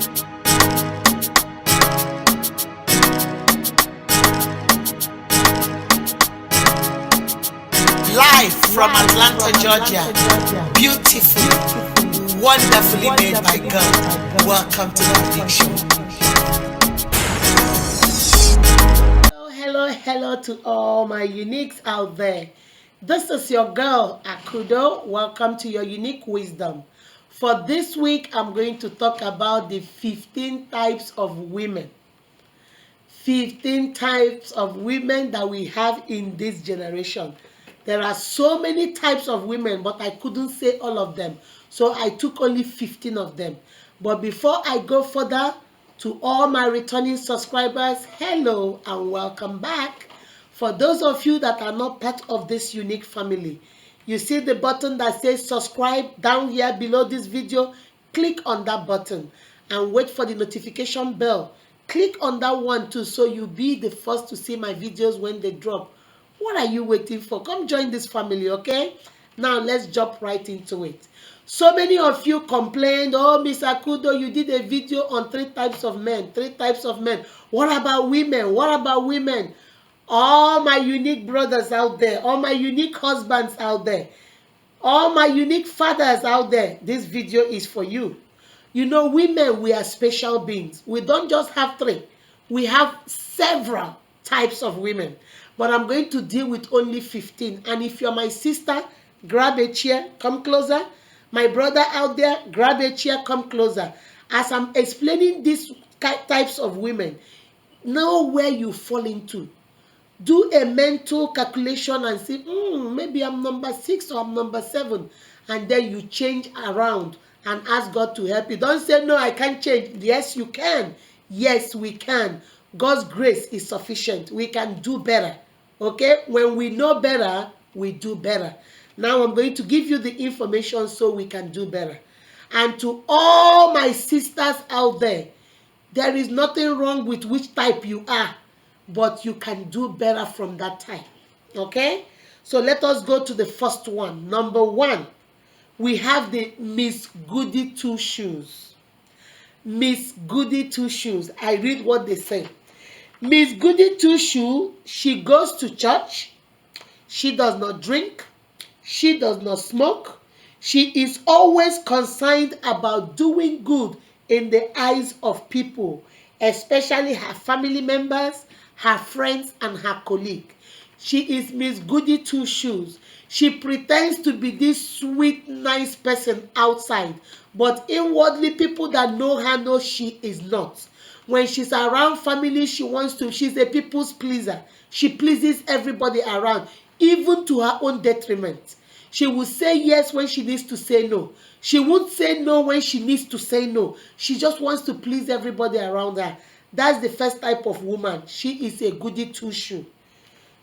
Live from Atlanta, Georgia. Beautiful, wonderfully made by God. Welcome to the Big Show. Hello to all my uniques out there. This is your girl, Akudo. Welcome to your unique wisdom. For this week, I'm going to talk about the 15 types of women. 15 types of women that we have in this generation. There are so many types of women, but I couldn't say all of them. So I took only 15 of them. But before I go further, to all my returning subscribers, hello and welcome back. For those of you that are not part of this unique family, you see the button that says subscribe down here below this video. Click on that button and wait for the notification bell. Click on that one too, so you'll be the first to see my videos when they drop. What are you waiting for? Come join this family, okay? Now let's jump right into it. So many of you complained, oh, Miss Akudo, you did a video on 3 types of men. 3 types of men. What about women? What about women? All my unique brothers out there, all my unique husbands out there, all my unique fathers out there, this video is for you. You know, women, we are special beings. We don't just have 3. We have several types of women. But I'm going to deal with only 15. And if you're my sister, grab a chair, come closer. My brother out there, grab a chair, come closer. As I'm explaining these types of women, know where you fall into. Do a mental calculation and say, maybe I'm number 6 or I'm number 7. And then you change around and ask God to help you. Don't say, no, I can't change. Yes, you can. Yes, we can. God's grace is sufficient. We can do better. Okay? When we know better, we do better. Now I'm going to give you the information so we can do better. And to all my sisters out there, there is nothing wrong with which type you are, but you can do better from that type. Okay? So let us go to the first one. Number 1, we have the Miss Goodie 2 shoes. Miss Goodie 2 shoes. I read what they say. Miss Goodie 2 shoe, she goes to church. She does not drink. She does not smoke. She is always concerned about doing good in the eyes of people, especially her family members, her friends, and her colleagues. She is Miss Goodie 2 shoes. She pretends to be this sweet, nice person outside, but inwardly, people that know her know she is not. When she's around family, she's a people's pleaser. She pleases everybody around, even to her own detriment. She will say yes when she needs to say no. She won't say no when she needs to say no. She just wants to please everybody around her. That's the first type of woman. She is a Goodie 2 shoe.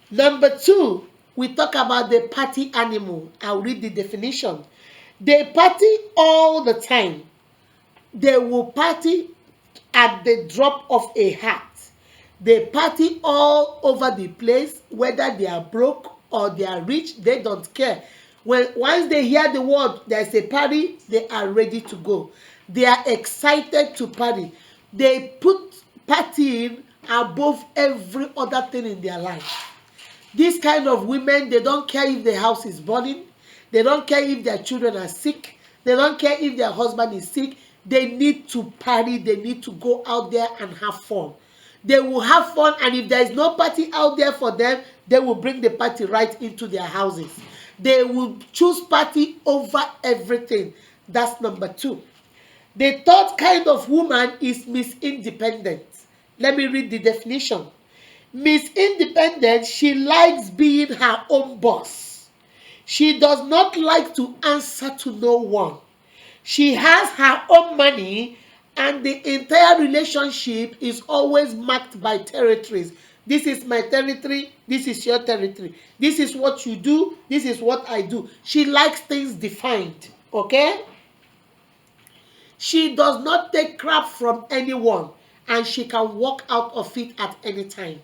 Number 2, we talk about the party animal. I'll read the definition. They party all the time. They will party at the drop of a hat. They party all over the place, whether they are broke or they are rich, they don't care. Once they hear the word, there's a party, they are ready to go. They are excited to party. They put partying above every other thing in their life. These kind of women, they don't care if the house is burning. They don't care if their children are sick. They don't care if their husband is sick. They need to party. They need to go out there and have fun. They will have fun, and if there is no party out there for them, they will bring the party right into their houses. They will choose party over everything. That's number 2. The third kind of woman is Miss Independent. Let me read the definition. Miss Independent, she likes being her own boss. She does not like to answer to no one. She has her own money, and the entire relationship is always marked by territories. This is my territory, this is your territory. This is what you do, this is what I do. She likes things defined, okay? She does not take crap from anyone, and she can walk out of it at any time.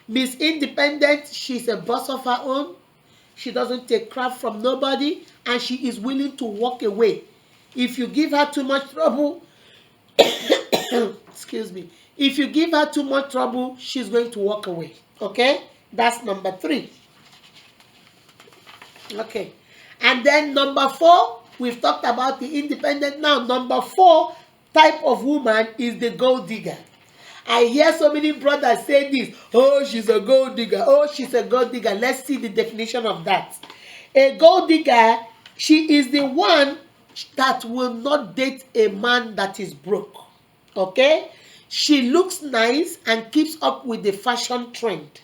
Miss Independent, she's a boss of her own. She doesn't take crap from nobody, and she is willing to walk away. If you give her too much trouble, Excuse me. If you give her too much trouble, she's going to walk away. Okay? That's number 3. Okay. And then number 4, we've talked about the independent now. Number 4 type of woman is the gold digger. I hear so many brothers say this. Oh, she's a gold digger. Oh, she's a gold digger. Let's see the definition of that. A gold digger, she is the one that will not date a man that is broke. Okay? She looks nice and keeps up with the fashion trend.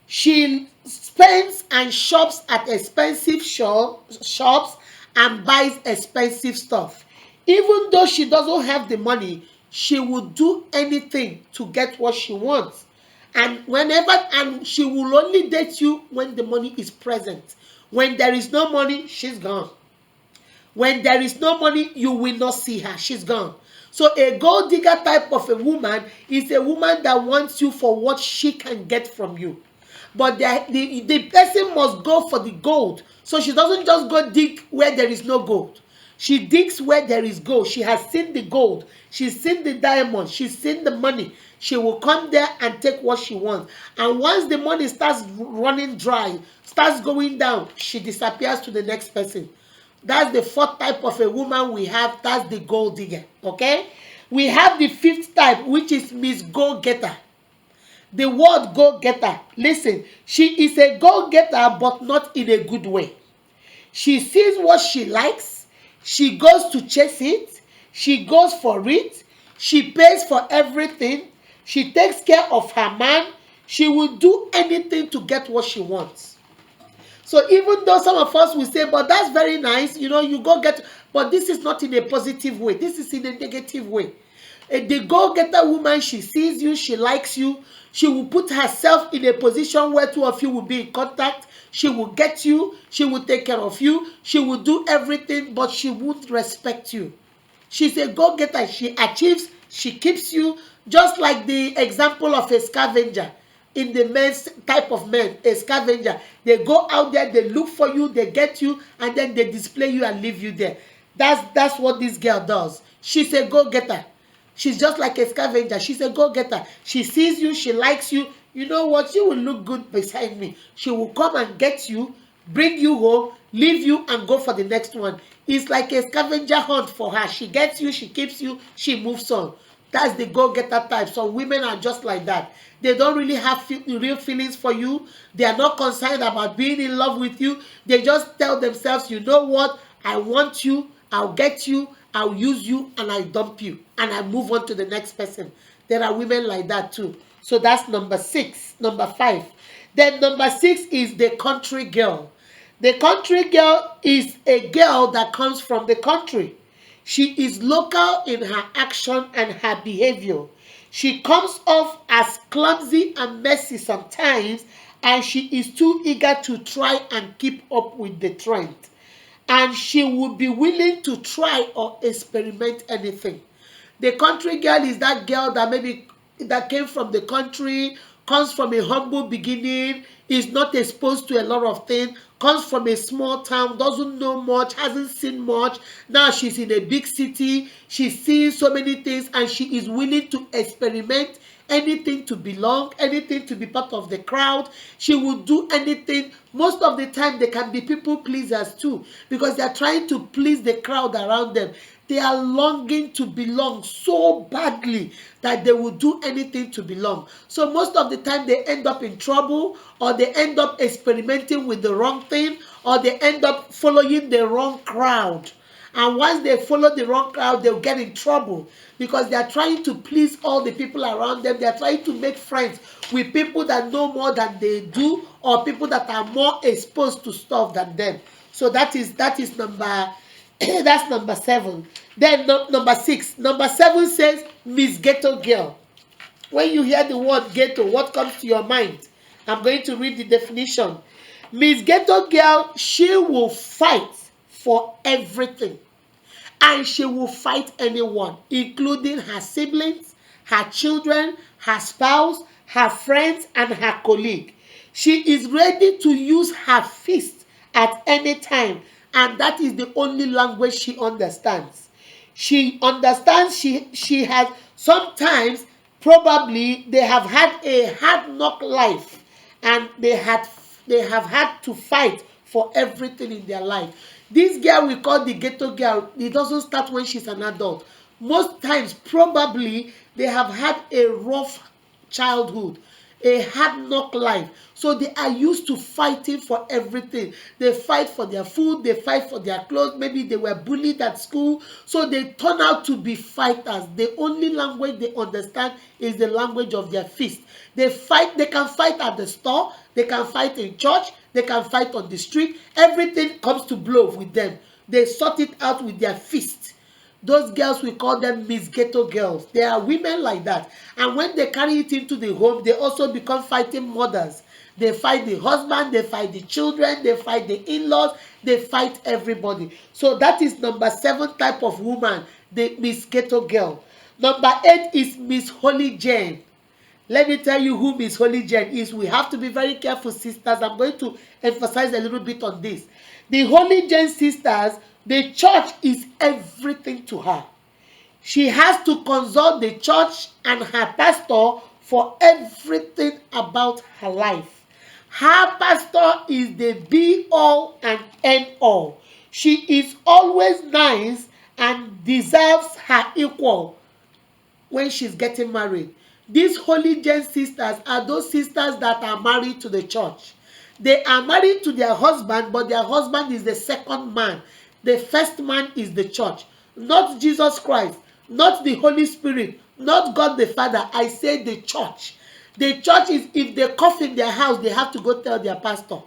She spends and shops at expensive shops and buys expensive stuff. Even though she doesn't have the money, she will do anything to get what she wants. And she will only date you when the money is present. When there is no money, she's gone. When there is no money, you will not see her. She's gone. So a gold digger type of a woman is a woman that wants you for what she can get from you. But the person must go for the gold. So she doesn't just go dig where there is no gold. She digs where there is gold. She has seen the gold. She's seen the diamond. She's seen the money. She will come there and take what she wants. And once the money starts running dry, starts going down, she disappears to the next person. That's the 4th type of a woman we have. That's the gold digger. Okay? We have the 5th type, which is Miss Go-Getter. The word go-getter. Listen, she is a go-getter, but not in a good way. She sees what she likes. She goes to chase it. She goes for it. She pays for everything. She takes care of her man. She will do anything to get what she wants. So even though some of us will say, but that's very nice, you go get, but this is not in a positive way. This is in a negative way. The go-getter woman, she sees you, she likes you. She will put herself in a position where 2 of you will be in contact. She will get you. She will take care of you. She will do everything, but she won't respect you. She's a go-getter. She achieves. She keeps you. Just like the example of a scavenger. In the men's type of men, a scavenger. They go out there, they look for you, they get you, and then they display you and leave you there. That's what this girl does. She's a go-getter. She's just like a scavenger. She's a go-getter. She sees you. She likes you. You know what? You will look good beside me. She will come and get you, bring you home, leave you, and go for the next one. It's like a scavenger hunt for her. She gets you. She keeps you. She moves on. That's the go-getter type. Some women are just like that. They don't really have real feelings for you. They are not concerned about being in love with you. They just tell themselves, you know what? I want you. I'll get you. I'll use you, and I dump you, and I move on to the next person. There are women like that too. So that's number 6, number 5. Then number 6 is the country girl. The country girl is a girl that comes from the country. She is local in her action and her behavior. She comes off as clumsy and messy sometimes, and she is too eager to try and keep up with the trend. And she will be willing to try or experiment anything. The country girl is that girl that came from the country, comes from a humble beginning, is not exposed to a lot of things, comes from a small town, doesn't know much, hasn't seen much. Now she's in a big city, she's seeing so many things, and she is willing to experiment anything to belong, anything to be part of the crowd. She will do anything. Most of the time, they can be people pleasers too, because they are trying to please the crowd around them. They are longing to belong so badly that they will do anything to belong. So most of the time, they end up in trouble, or they end up experimenting with the wrong thing, or they end up following the wrong crowd. And once they follow the wrong crowd, they'll get in trouble, because they are trying to please all the people around them. They are trying to make friends with people that know more than they do, or people that are more exposed to stuff than them. So that is number that's number 7. Then number 6. Number 7 says Miss Ghetto Girl. When you hear the word ghetto, what comes to your mind? I'm going to read the definition. Miss Ghetto Girl, she will fight for everything. And she will fight anyone, including her siblings, her children, her spouse, her friends, and her colleague. She is ready to use her fist at any time, and that is the only language she understands. She understands she has sometimes probably they have had a hard knock life, and they have had to fight for everything in their life. This girl we call the ghetto girl, it doesn't start when she's an adult. Most times probably they have had a rough childhood, a hard knock life, so they are used to fighting for everything. They fight for their food, they fight for their clothes, maybe they were bullied at school, so they turn out to be fighters. The only language they understand is the language of their fist. They fight, they can fight at the store, they can fight in church, they can fight on the street. Everything comes to blow with them. They sort it out with their fist. Those girls, we call them Miss Ghetto Girls. They are women like that. And when they carry it into the home, they also become fighting mothers. They fight the husband, they fight the children, they fight the in-laws, they fight everybody. So that is number 7 type of woman, the Miss Ghetto Girl. Number 8 is Miss Holy Jane. Let me tell you who Miss Holy Jane is. We have to be very careful, sisters. I'm going to emphasize a little bit on this. The Holy Jane sisters, the church is everything to her. She has to consult the church and her pastor for everything about her life. Her pastor is the be all and end all. She is always nice and deserves her equal when she's getting married. These Holy Jane sisters are those sisters that are married to the church. They are married to their husband, but their husband is the second man. The first man is the church, not Jesus Christ, not the Holy Spirit, not God the Father. I say the church. The church is, if they cough in their house, they have to go tell their pastor.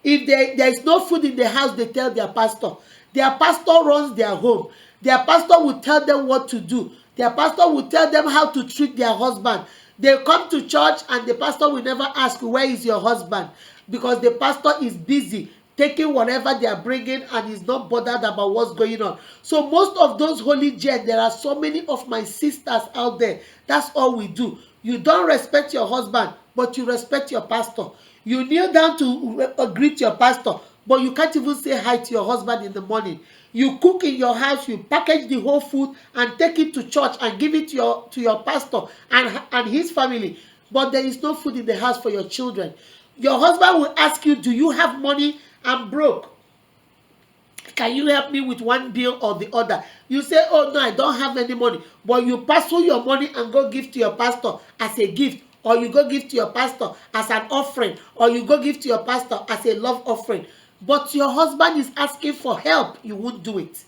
If there is no food in the house, they tell their pastor. Their pastor runs their home. Their pastor will tell them what to do. Their pastor will tell them how to treat their husband. They come to church and the pastor will never ask, where is your husband? Because the pastor is busy taking whatever they are bringing and is not bothered about what's going on. So most of those Holy Jane, there are so many of my sisters out there. That's all we do. You don't respect your husband, but you respect your pastor. You kneel down to greet your pastor, but you can't even say hi to your husband in the morning. You cook in your house, you package the whole food and take it to church and give it to your pastor and his family. But there is no food in the house for your children. Your husband will ask you, do you have money? I'm broke. Can you help me with one bill or the other? You say, oh no, I don't have any money. But you parcel your money and go give to your pastor as a gift. Or you go give to your pastor as an offering. Or you go give to your pastor as a love offering. But your husband is asking for help. You won't do it.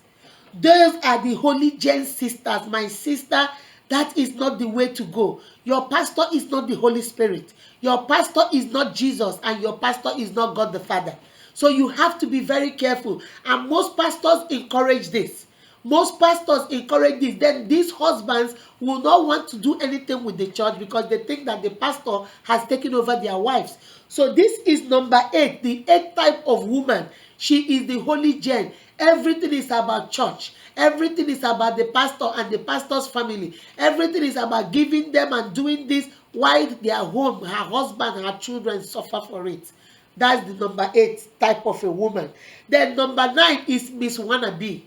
Those are the Holy Jane sisters. My sister, that is not the way to go. Your pastor is not the Holy Spirit. Your pastor is not Jesus. And your pastor is not God the Father. So you have to be very careful. And most pastors encourage this. Most pastors encourage this. Then these husbands will not want to do anything with the church because they think that the pastor has taken over their wives. So this is number 8, the 8th type of woman. She is the Holy Jane. Everything is about church. Everything is about the pastor and the pastor's family. Everything is about giving them and doing this while they are home. Her husband, her children suffer for it. That's the number 8 type of a woman. Then number 9 is Miss Wannabe.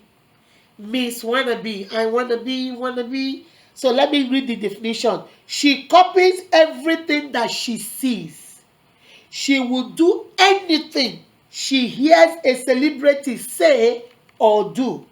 Miss Wannabe. I wanna be. So let me read the definition. She copies everything that she sees. She will do anything she hears a celebrity say or do.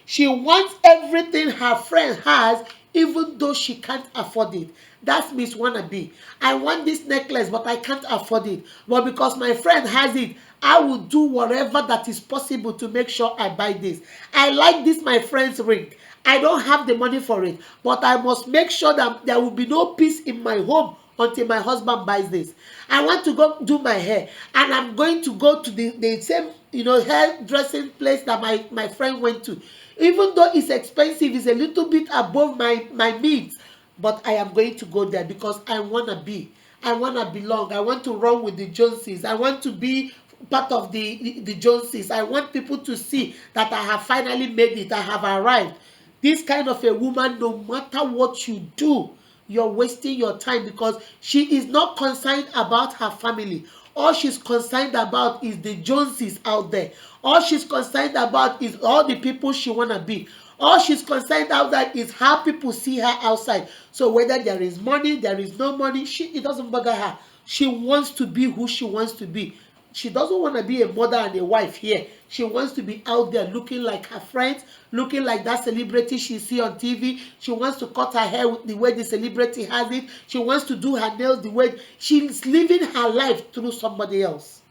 She wants everything her friend has, even though she can't afford it. That's Miss Wannabe. I want this necklace, but I can't afford it. But because my friend has it, I will do whatever that is possible to make sure I buy this. I like this, my friend's ring. I don't have the money for it, but I must make sure that there will be no peace in my home until my husband buys this. I want to go do my hair, and I'm going to go to the same hairdressing place that my friend went to. Even though it's expensive, it's a little bit above my means, but I am going to go there because I want to be. I want to belong. I want to run with the Joneses. I want to be part of the Joneses. I want people to see that I have finally made it. I have arrived. This kind of a woman, no matter what you do, you're wasting your time because she is not concerned about her family. All she's concerned about is the Joneses out there. All she's concerned about is all the people she want to be. All she's concerned outside is how people see her outside. So whether there is money, there is no money, it doesn't bother her. She wants to be who she wants to be. She doesn't want to be a mother and a wife here. She wants to be out there looking like her friends, looking like that celebrity she see on TV. She wants to cut her hair the way the celebrity has it. She wants to do her nails the way she's living her life through somebody else.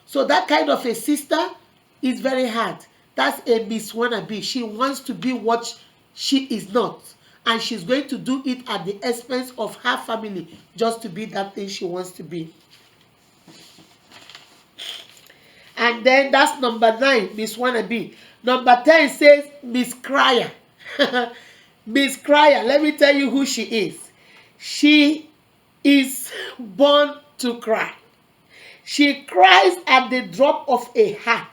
So that kind of a sister is very hard. That's a Miss Wannabe. She wants to be what she is not. And she's going to do it at the expense of her family just to be that thing she wants to be. And then that's number 9, Miss Wannabe. Number 10 says Miss Crier. Miss Crier, let me tell you who she is. She is born to cry. She cries at the drop of a hat.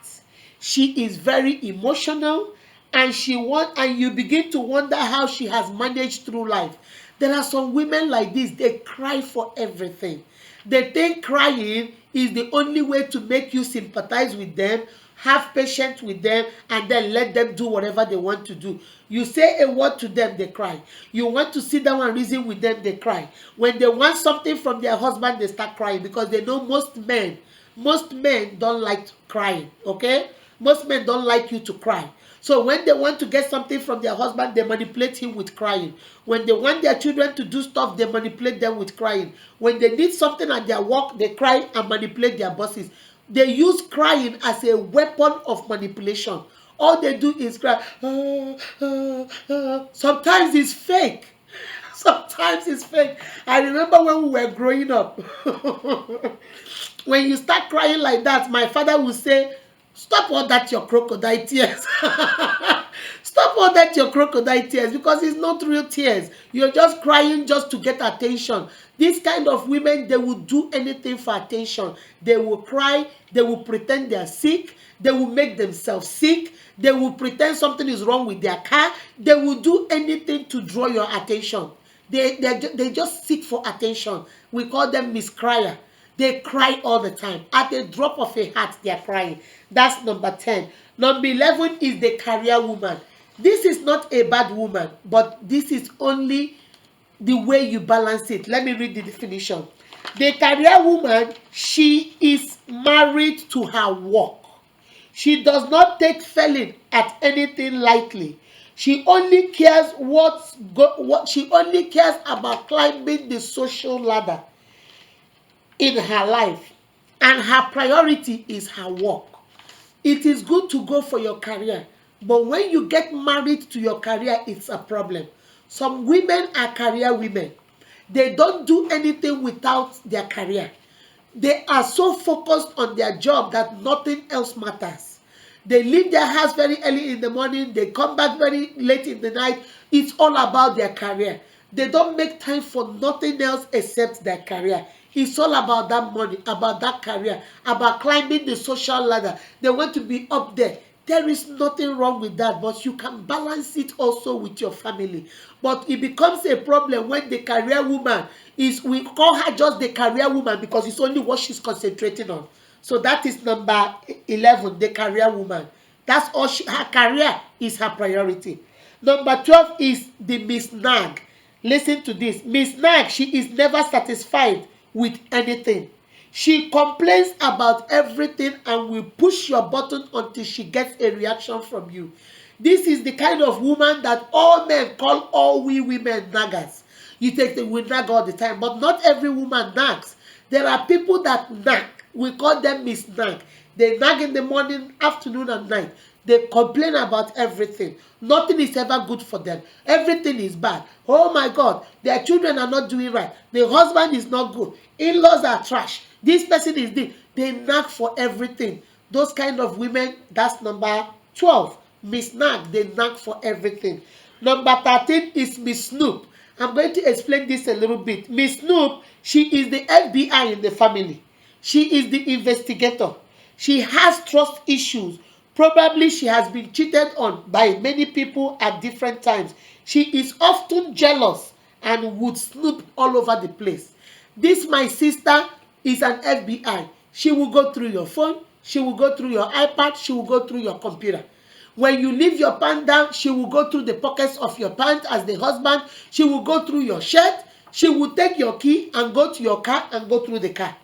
She is very emotional, and you begin to wonder how she has managed through life. There are some women like this, they cry for everything. They think crying is the only way to make you sympathize with them, have patience with them, and then let them do whatever they want to do. You say a word to them, they cry. You want to sit down and reason with them, they cry. When they want something from their husband, they start crying because they know most men don't like crying, okay? Most men don't like you to cry. So when they want to get something from their husband, they manipulate him with crying. When they want their children to do stuff, they manipulate them with crying. When they need something at their work, they cry and manipulate their bosses. They use crying as a weapon of manipulation. All they do is cry. Sometimes it's fake. Sometimes it's fake. I remember when we were growing up. When you start crying like that, my father would say, stop all that your crocodile tears. Stop all that your crocodile tears, because it's not real tears. You're just crying just to get attention. These kind of women, they will do anything for attention. They will cry. They will pretend they are sick. They will make themselves sick. They will pretend something is wrong with their car. They will do anything to draw your attention. They just seek for attention. We call them Miss Crier. They cry all the time. At the drop of a hat, they are crying. That's number 10. Number 11 is the career woman. This is not a bad woman, but this is only the way you balance it. Let me read the definition. The career woman, she is married to her work. She does not take failing at anything lightly. She only cares she only cares about climbing the social ladder in her life, and her priority is her work. It is good to go for your career, but when you get married to your career, it's a problem. Some women are career women. They don't do anything without their career. They are so focused on their job that nothing else matters. They leave their house very early in the morning. They come back very late in the night. It's all about their career. They don't make time for nothing else except their career. It's all about that money, about that career, about climbing the social ladder. They want to be up there. There is nothing wrong with that, but you can balance it also with your family. But it becomes a problem when the career woman we call her just the career woman because it's only what she's concentrating on. So that is number 11, the career woman. That's all her career is her priority. Number 12 is the Miss Nag. Listen to this. Miss Nag, she is never satisfied with anything. She complains about everything and will push your button until she gets a reaction from you. This is the kind of woman that all men call all we women naggers. You think they will nag all the time, but not every woman nags. There are people that nag. We call them Miss Nag. They nag in the morning, afternoon, and night. They complain about everything. Nothing is ever good for them. Everything is bad. Oh my God, their children are not doing right. The husband is not good. In-laws are trash. This person is this. They nag for everything. Those kind of women, that's number 12. Miss Nag, they nag for everything. Number 13 is Miss Snoop. I'm going to explain this a little bit. Miss Snoop, she is the FBI in the family. She is the investigator. She has trust issues. Probably she has been cheated on by many people at different times. She is often jealous and would snoop all over the place. This, my sister, is an FBI. She will go through your phone. She will go through your iPad. She will go through your computer. When you leave your pant down, she will go through the pockets of your pants as the husband. She will go through your shirt. She will take your key and go to your car and go through the car.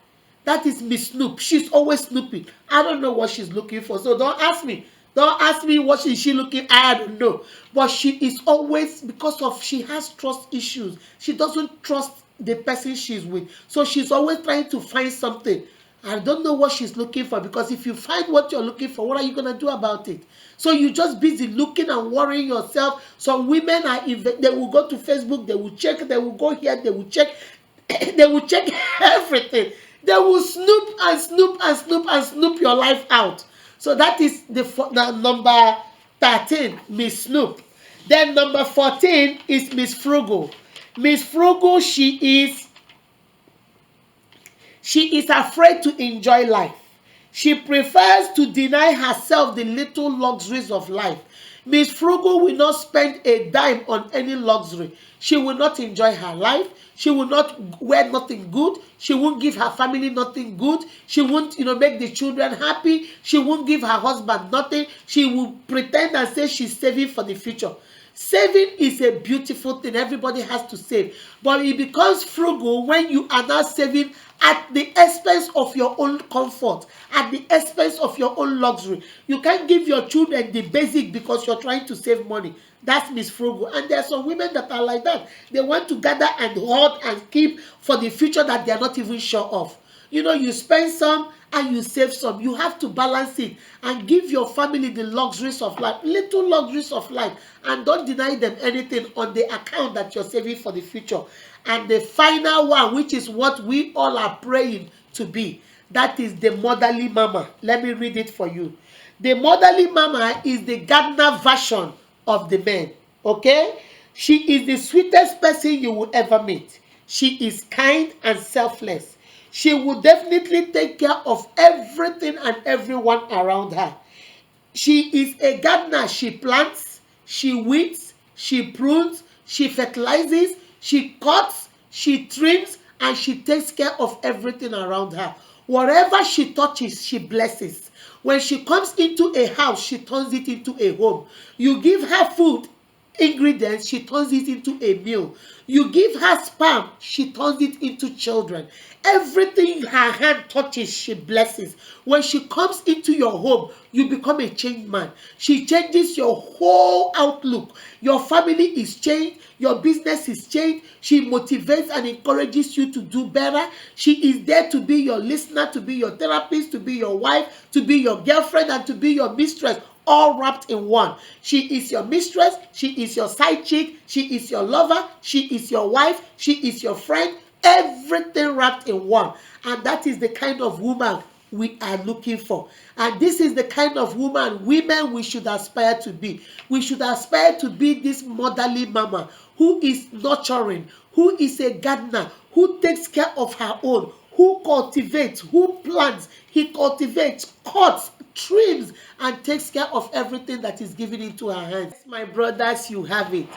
That is Miss Snoop. She's always snooping. I don't know what she's looking for, so don't ask me. Don't ask me what is she looking. I don't know. But she is always, because of she has trust issues. She doesn't trust the person she's with. So she's always trying to find something. I don't know what she's looking for, because if you find what you're looking for, what are you going to do about it? So you're just busy looking and worrying yourself. Some women they will go to Facebook, they will check, they will go here, they will check, they will check everything. They will snoop and snoop and snoop and snoop your life out. So that is the number 13, Miss Snoop. Then number 14 is Miss Frugal. Miss Frugal, she is afraid to enjoy life. She prefers to deny herself the little luxuries of life. Miss Frugal will not spend a dime on any luxury. She will not enjoy her life. She will not wear nothing good. She won't give her family nothing good. She won't, make the children happy. She won't give her husband nothing. She will pretend and say she's saving for the future. Saving is a beautiful thing. Everybody has to save. But it becomes frugal when you are not saving at the expense of your own comfort, at the expense of your own luxury. You can't give your children the basic because you're trying to save money. That's Miss Frugal. And there are some women that are like that. They want to gather and hoard and keep for the future that they are not even sure of. You spend some and you save some. You have to balance it and give your family the luxuries of life, little luxuries of life, and don't deny them anything on the account that you're saving for the future. And the final one, which is what we all are praying to be, that is the motherly mama. Let me read it for you. The motherly mama is the gardener version of the man. Okay? She is the sweetest person you will ever meet. She is kind and selfless. She will definitely take care of everything and everyone around her. She is a gardener. She plants, she weeds, she prunes, she fertilizes, she cuts, she trims, and she takes care of everything around her. Whatever she touches, she blesses. When she comes into a house, she turns it into a home. You give her food, ingredients, she turns it into a meal. You give her sperm, she turns it into children. Everything her hand touches, she blesses. When she comes into your home, you become a changed man. She changes your whole outlook. Your family is changed. Your business is changed. She motivates and encourages you to do better. She is there to be your listener, to be your therapist, to be your wife, to be your girlfriend, and to be your mistress, all wrapped in one. She is your mistress. She is your side chick. She is your lover. She is your wife. She is your friend. Everything wrapped in one. And that is the kind of woman we are looking for. And this is the kind of women we should aspire to be. We should aspire to be this motherly mama who is nurturing, who is a gardener, who takes care of her own, who cultivates, who plants. He cultivates, cuts, trims, and takes care of everything that is given into her hands. My brothers, you have it.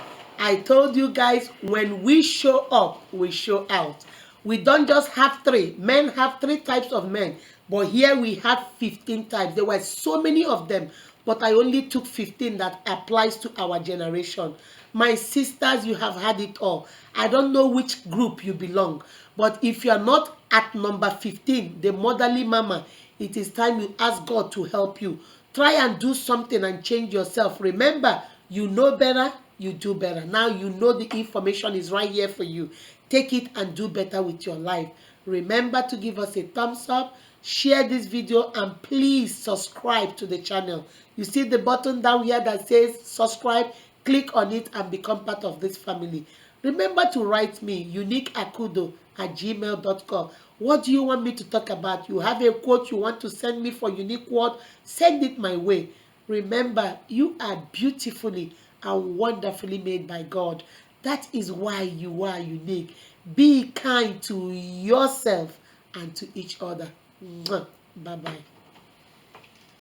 I told you guys, when we show up, we show out. We don't just have three. Men have three types of men. But here we have 15 types. There were so many of them. But I only took 15 that applies to our generation. My sisters, you have had it all. I don't know which group you belong. But if you are not at number 15, the motherly mama, it is time you ask God to help you. Try and do something and change yourself. Remember, you know better, you do better. Now you know the information is right here for you. Take it and do better with your life. Remember to give us a thumbs up, share this video, and please subscribe to the channel. You see the button down here that says subscribe? Click on it and become part of this family. Remember to write me, UNIQUEAKUDO@gmail.com. What do you want me to talk about? You have a quote you want to send me for Unique Word? Send it my way. Remember, you are beautifully and wonderfully made by God. That is why you are unique. Be kind to yourself and to each other. Bye-bye.